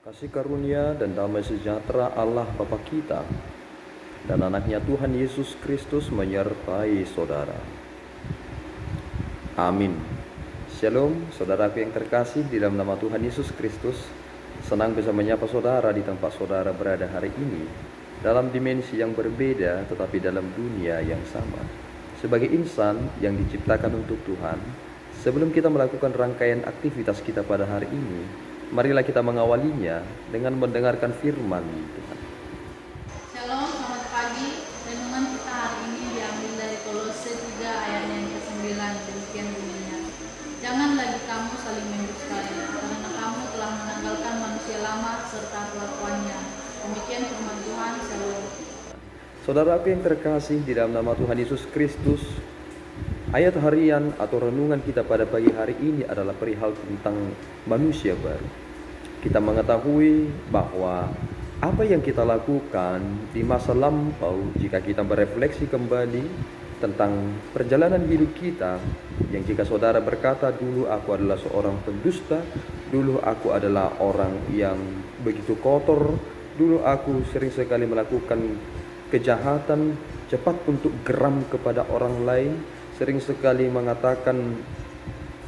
Kasih karunia dan damai sejahtera Allah Bapa kita dan anaknya Tuhan Yesus Kristus menyertai saudara. Amin. Shalom, saudaraku yang terkasih di dalam nama Tuhan Yesus Kristus. Senang bisa menyapa saudara di tempat saudara berada hari ini, dalam dimensi yang berbeda tetapi dalam dunia yang sama. Sebagai insan yang diciptakan untuk Tuhan, sebelum kita melakukan rangkaian aktivitas kita pada hari ini, marilah kita mengawalinya dengan mendengarkan firman Tuhan. Shalom, selamat pagi. Renungan kita hari ini diambil dari Kolose 3 ayat yang ke-9. Demikian bunyinya. Jangan lagi kamu saling mendustai, karena kamu telah menanggalkan manusia lama serta kelakuannya. Demikian firman Tuhan. Shalom. Saudaraku yang terkasih di dalam nama Tuhan Yesus Kristus, ayat harian atau renungan kita pada pagi hari ini adalah perihal tentang manusia baru. Kita mengetahui bahwa apa yang kita lakukan di masa lampau, jika kita berefleksi kembali tentang perjalanan hidup kita, yang jika saudara berkata, dulu aku adalah seorang pendusta, dulu aku adalah orang yang begitu kotor, dulu aku sering sekali melakukan kejahatan, cepat untuk geram kepada orang lain, sering sekali mengatakan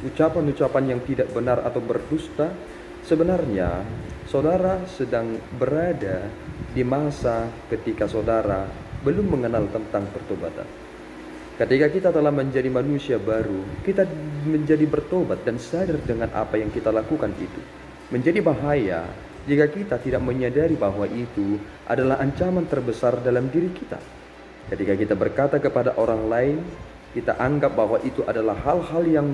ucapan-ucapan yang tidak benar atau berdusta. Sebenarnya saudara sedang berada di masa ketika saudara belum mengenal tentang pertobatan. Ketika kita telah menjadi manusia baru, kita menjadi bertobat dan sadar dengan apa yang kita lakukan itu. Menjadi bahaya jika kita tidak menyadari bahwa itu adalah ancaman terbesar dalam diri kita. Ketika kita berkata kepada orang lain, kita anggap bahwa itu adalah hal-hal yang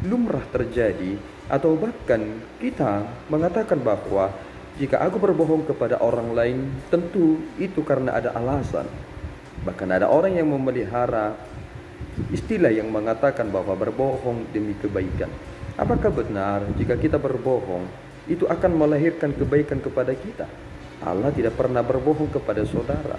lumrah terjadi, atau bahkan kita mengatakan bahwa jika aku berbohong kepada orang lain, tentu itu karena ada alasan. Bahkan ada orang yang memelihara istilah yang mengatakan bahwa berbohong demi kebaikan. Apakah benar jika kita berbohong itu akan melahirkan kebaikan kepada kita? Allah tidak pernah berbohong kepada saudara.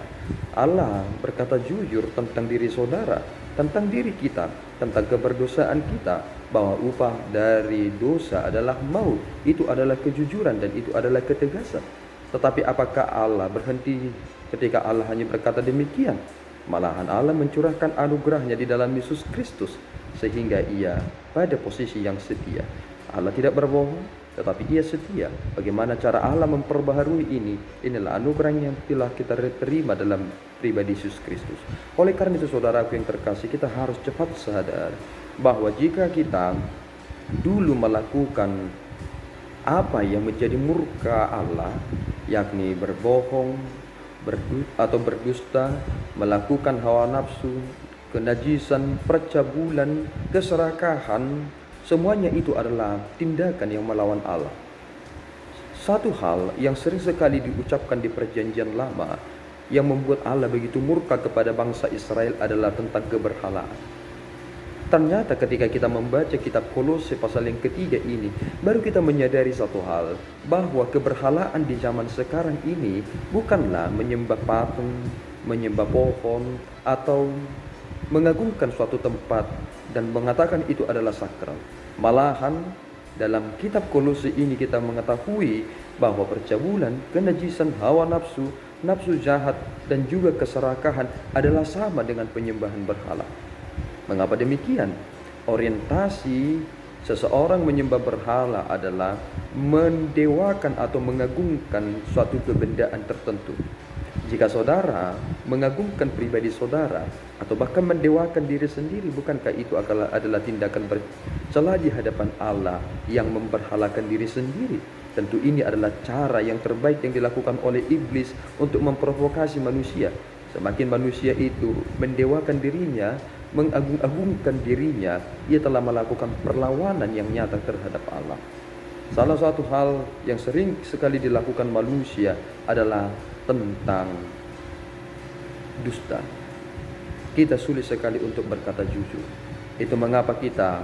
Allah berkata jujur tentang diri saudara, tentang diri kita, tentang keberdosaan kita, bahwa upah dari dosa adalah maut. Itu adalah kejujuran dan itu adalah ketegasan. Tetapi apakah Allah berhenti ketika Allah hanya berkata demikian? Malahan Allah mencurahkan anugerahnya di dalam Yesus Kristus, sehingga ia pada posisi yang setia. Allah tidak berbohong, tetapi ia setia. Bagaimana cara Allah memperbaharui ini? Inilah anugerah yang telah kita terima dalam pribadi Yesus Kristus. Oleh karena itu saudaraku yang terkasih, kita harus cepat sadar bahwa jika kita dulu melakukan apa yang menjadi murka Allah, yakni berbohong, berdusta, melakukan hawa nafsu, kenajisan, percabulan, keserakahan, semuanya itu adalah tindakan yang melawan Allah. Satu hal yang sering sekali diucapkan di perjanjian lama yang membuat Allah begitu murka kepada bangsa Israel adalah tentang keberhalaan. Ternyata ketika kita membaca kitab Kolose pasal yang ketiga ini, baru kita menyadari satu hal, bahwa keberhalaan di zaman sekarang ini bukanlah menyembah patung, menyembah pohon, atau mengagungkan suatu tempat dan mengatakan itu adalah sakral. Malahan dalam kitab Kolose ini kita mengetahui bahwa percabulan, kenajisan, hawa nafsu, nafsu jahat, dan juga keserakahan adalah sama dengan penyembahan berhala. Mengapa demikian? Orientasi seseorang menyembah berhala adalah mendewakan atau mengagungkan suatu kebendaan tertentu. Jika saudara mengagungkan pribadi saudara atau bahkan mendewakan diri sendiri, bukankah itu adalah tindakan bercela di hadapan Allah yang memberhalakan diri sendiri? Tentu ini adalah cara yang terbaik yang dilakukan oleh iblis untuk memprovokasi manusia. Semakin manusia itu mendewakan dirinya, mengagung-agungkan dirinya, ia telah melakukan perlawanan yang nyata terhadap Allah. Salah satu hal yang sering sekali dilakukan manusia adalah tentang dusta. Kita sulit sekali untuk berkata jujur. Itu mengapa kita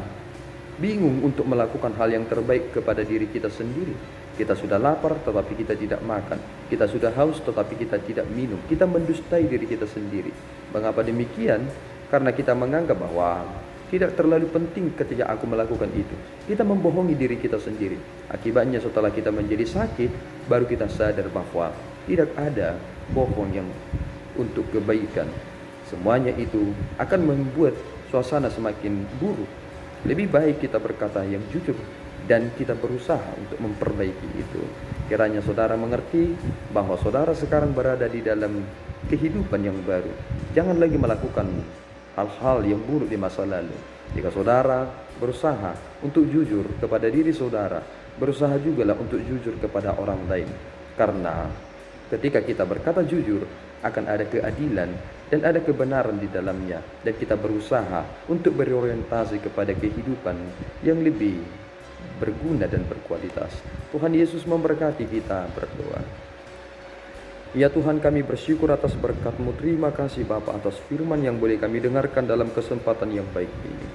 bingung untuk melakukan hal yang terbaik kepada diri kita sendiri. Kita sudah lapar tetapi kita tidak makan. Kita sudah haus tetapi kita tidak minum. Kita mendustai diri kita sendiri. Mengapa demikian? Karena kita menganggap bahwa Tidak terlalu penting ketika aku melakukan itu. Kita membohongi diri kita sendiri. Akibatnya setelah kita menjadi sakit, baru kita sadar bahwa tidak ada bohong yang untuk kebaikan. Semuanya itu akan membuat suasana semakin buruk. Lebih baik kita berkata yang jujur dan kita berusaha untuk memperbaiki itu. Kiranya saudara mengerti bahwa saudara sekarang berada di dalam kehidupan yang baru. Jangan lagi melakukan hal-hal yang buruk di masa lalu. Jika saudara berusaha untuk jujur kepada diri saudara, berusaha juga lah untuk jujur kepada orang lain. Karena ketika kita berkata jujur, akan ada keadilan dan ada kebenaran di dalamnya. Dan kita berusaha untuk berorientasi kepada kehidupan yang lebih berguna dan berkualitas. Tuhan Yesus memberkati kita. Berdoa. Ya Tuhan, kami bersyukur atas berkat-Mu. Terima kasih Bapa atas firman yang boleh kami dengarkan dalam kesempatan yang baik ini.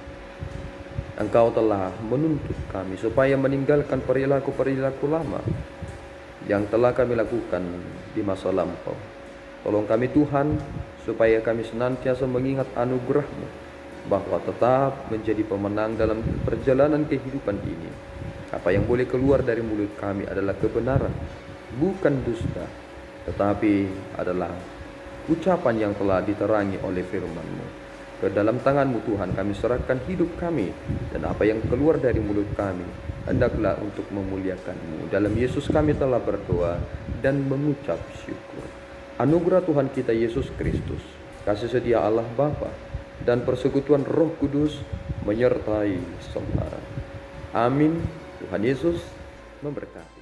Engkau telah menuntut kami supaya meninggalkan perilaku-perilaku lama yang telah kami lakukan di masa lampau. Tolong kami Tuhan, supaya kami senantiasa mengingat anugerah-Mu, bahwa tetap menjadi pemenang dalam perjalanan kehidupan ini. Apa yang boleh keluar dari mulut kami adalah kebenaran, bukan dusta, tetapi adalah ucapan yang telah diterangi oleh firman-Mu. Ke dalam tangan-Mu Tuhan kami serahkan hidup kami, dan apa yang keluar dari mulut kami hendaklah untuk memuliakan-Mu. Dalam Yesus kami telah berdoa dan mengucap syukur. Anugerah Tuhan kita Yesus Kristus, kasih setia Allah Bapa, dan persekutuan Roh Kudus menyertai saudara. Amin. Tuhan Yesus memberkati.